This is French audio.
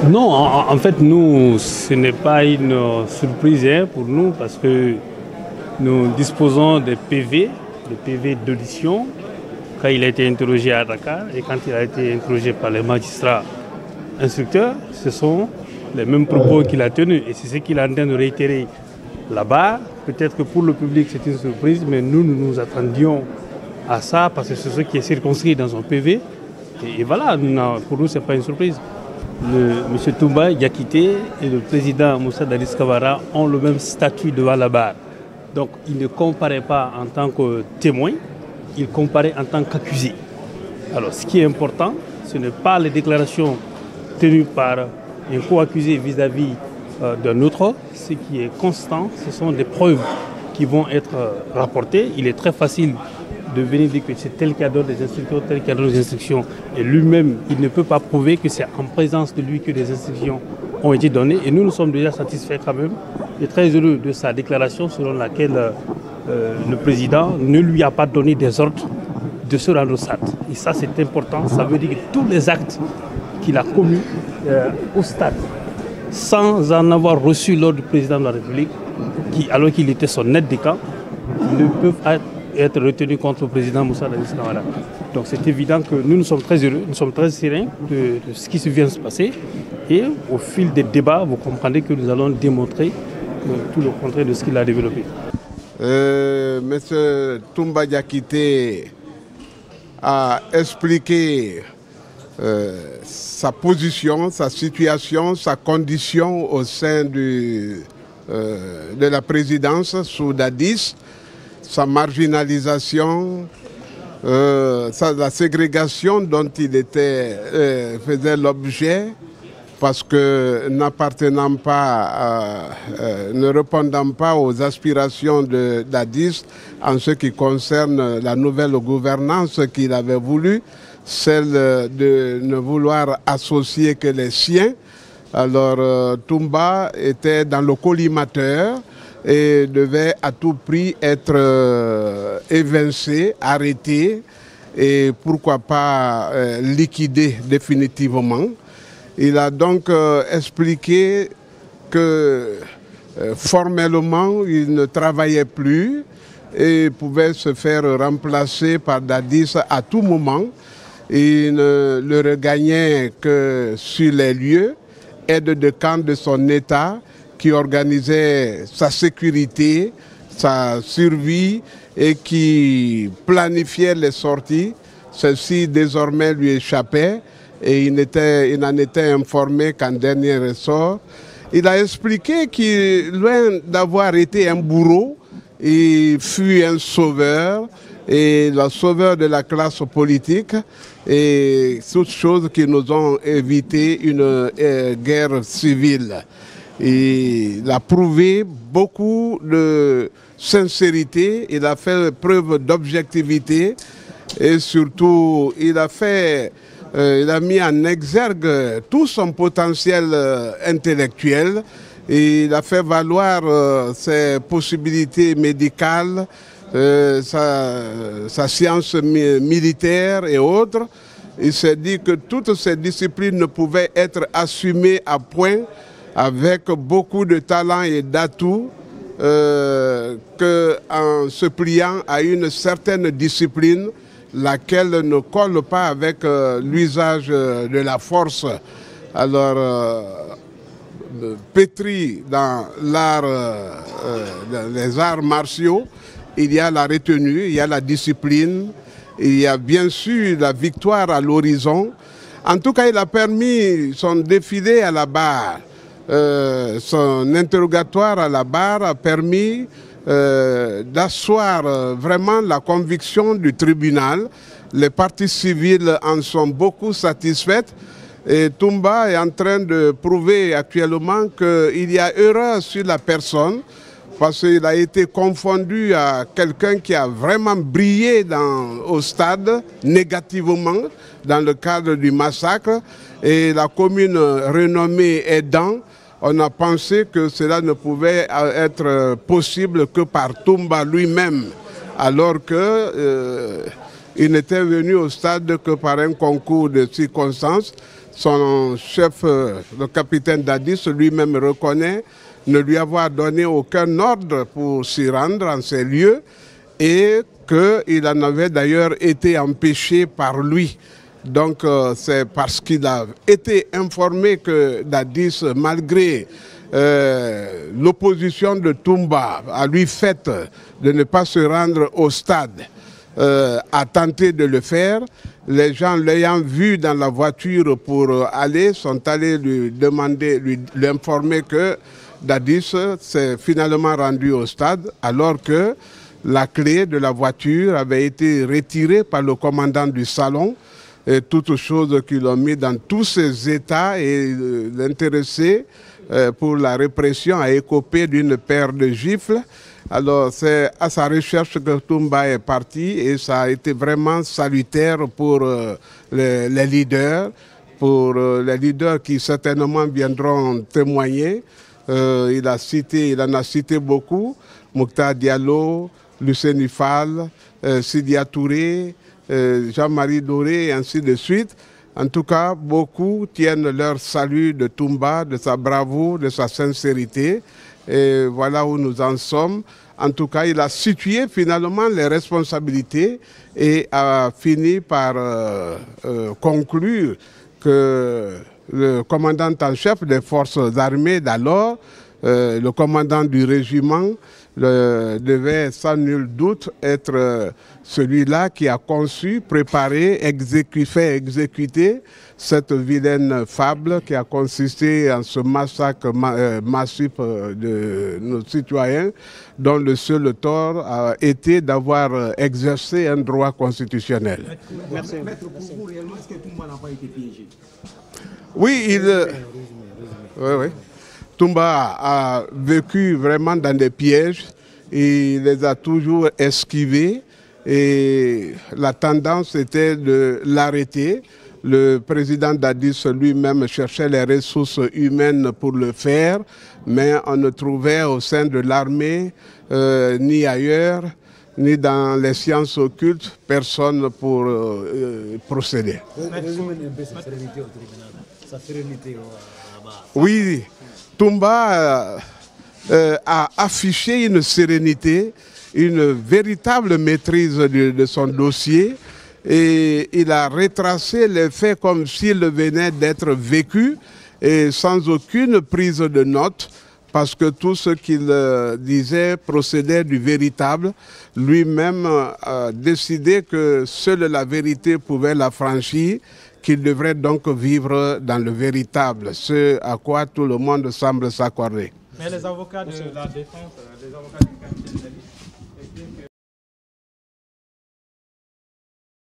Non, en fait, nous, ce n'est pas une surprise pour nous parce que nous disposons des PV d'audition quand il a été interrogé à Dakar et quand il a été interrogé par les magistrats instructeurs. Ce sont les mêmes propos qu'il a tenus et c'est ce qu'il est en train de réitérer là-bas. Peut-être que pour le public, c'est une surprise, mais nous attendions à ça parce que c'est ce qui est circonscrit dans son PV. Et voilà, pour nous, ce n'est pas une surprise. M. Toumba Diakité et le président Moussa Dadis Camara ont le même statut devant la barre. Donc, il ne comparaît pas en tant que témoin, il comparaît en tant qu'accusé. Alors, ce qui est important, ce n'est pas les déclarations tenues par un co-accusé vis-à-vis d'un autre. Ce qui est constant, ce sont des preuves qui vont être rapportées. Il est très facile de venir dire que c'est tel qui a donné des instructions, tel qui a donné des instructions. Et lui-même, il ne peut pas prouver que c'est en présence de lui que des instructions ont été données. Et nous sommes déjà satisfaits quand même et très heureux de sa déclaration selon laquelle le président ne lui a pas donné des ordres de se rendre au stade. Et ça, c'est important. Ça veut dire que tous les actes qu'il a commis au stade, sans en avoir reçu l'ordre du président de la République, alors qu'il était son aide de camp, ne peuvent être retenu contre le président Moussa Dadis Camara. Donc c'est évident que nous sommes très heureux, nous sommes très sereins de ce qui vient de se passer. Et au fil des débats, vous comprendrez que nous allons démontrer tout le contraire de ce qu'il a développé. Monsieur Toumba Diakité a expliqué sa position, sa situation, sa condition au sein de la présidence sous Dadis, sa marginalisation, la ségrégation dont il faisait l'objet parce que n'appartenant pas, ne répondant pas aux aspirations de Dadis en ce qui concerne la nouvelle gouvernance qu'il avait voulu, celle de ne vouloir associer que les siens. Alors Toumba était dans le collimateur et devait à tout prix être évincé, arrêté et pourquoi pas liquidé définitivement. Il a donc expliqué que formellement il ne travaillait plus et pouvait se faire remplacer par Dadis à tout moment. Il ne le regagnait que sur les lieux, aide de camp de son État, qui organisait sa sécurité, sa survie et qui planifiait les sorties. Ceci désormais lui échappait et il n'en était informé qu'en dernier ressort. Il a expliqué qu'il, loin d'avoir été un bourreau, il fut un sauveur et le sauveur de la classe politique et toutes choses qui nous ont évité une guerre civile. Il a prouvé beaucoup de sincérité, il a fait preuve d'objectivité et surtout il a mis en exergue tout son potentiel intellectuel. Et il a fait valoir ses possibilités médicales, sa science militaire et autres. Il s'est dit que toutes ces disciplines ne pouvaient être assumées à point avec beaucoup de talent et d'atouts qu'en se pliant à une certaine discipline, laquelle ne colle pas avec l'usage de la force. Alors, pétri dans les arts martiaux, il y a la retenue, il y a la discipline, il y a bien sûr la victoire à l'horizon. En tout cas, il a permis son défilé à la barre. Son interrogatoire à la barre a permis d'asseoir vraiment la conviction du tribunal. Les parties civiles en sont beaucoup satisfaites et Toumba est en train de prouver actuellement qu'il y a erreur sur la personne parce qu'il a été confondu à quelqu'un qui a vraiment brillé au stade négativement dans le cadre du massacre et la commune renommée aidant. On a pensé que cela ne pouvait être possible que par Toumba lui-même, alors qu'il n'était venu au stade que par un concours de circonstances. son chef, le capitaine Dadis, lui-même reconnaît ne lui avoir donné aucun ordre pour s'y rendre en ces lieux et qu'il en avait d'ailleurs été empêché par lui. Donc c'est parce qu'il a été informé que Dadis, malgré l'opposition de Toumba à lui faite de ne pas se rendre au stade, a tenté de le faire. Les gens l'ayant vu dans la voiture pour aller sont allés lui demander, lui informer que Dadis s'est finalement rendu au stade alors que la clé de la voiture avait été retirée par le commandant du salon. Et toutes choses qui l'ont mis dans tous ses états et l'intéressé pour la répression a écopé d'une paire de gifles. Alors c'est à sa recherche que Toumba est parti et ça a été vraiment salutaire pour les leaders, qui certainement viendront témoigner. Il en a cité beaucoup, Mokhtar Diallo, Lucien Fall, Sidia Touré, Jean-Marie Doré et ainsi de suite. En tout cas, beaucoup tiennent leur salut de Toumba, de sa bravoure, de sa sincérité. Et voilà où nous en sommes. En tout cas, il a situé finalement les responsabilités et a fini par conclure que le commandant en chef des forces armées d'alors, le commandant du régiment, devait sans nul doute être celui-là qui a conçu, préparé, fait exécuter cette vilaine fable qui a consisté en ce massacre massif de nos citoyens dont le seul tort a été d'avoir exercé un droit constitutionnel. Merci. Maître, pour vous, réellement, est-ce que Toumba n'a pas été piégé? Oui, oui. Toumba a vécu vraiment dans des pièges, il les a toujours esquivés et la tendance était de l'arrêter. Le président Dadis lui-même cherchait les ressources humaines pour le faire, mais on ne trouvait au sein de l'armée, ni ailleurs, ni dans les sciences occultes, personne pour procéder. Oui, Toumba a affiché une sérénité, une véritable maîtrise de son dossier et il a retracé les faits comme s'ils venaient d'être vécus et sans aucune prise de notes parce que tout ce qu'il disait procédait du véritable. Lui-même a décidé que seule la vérité pouvait l'affranchir, qu'il devrait donc vivre dans le véritable, ce à quoi tout le monde semble s'accorder. Mais les avocats de la défense, les avocats du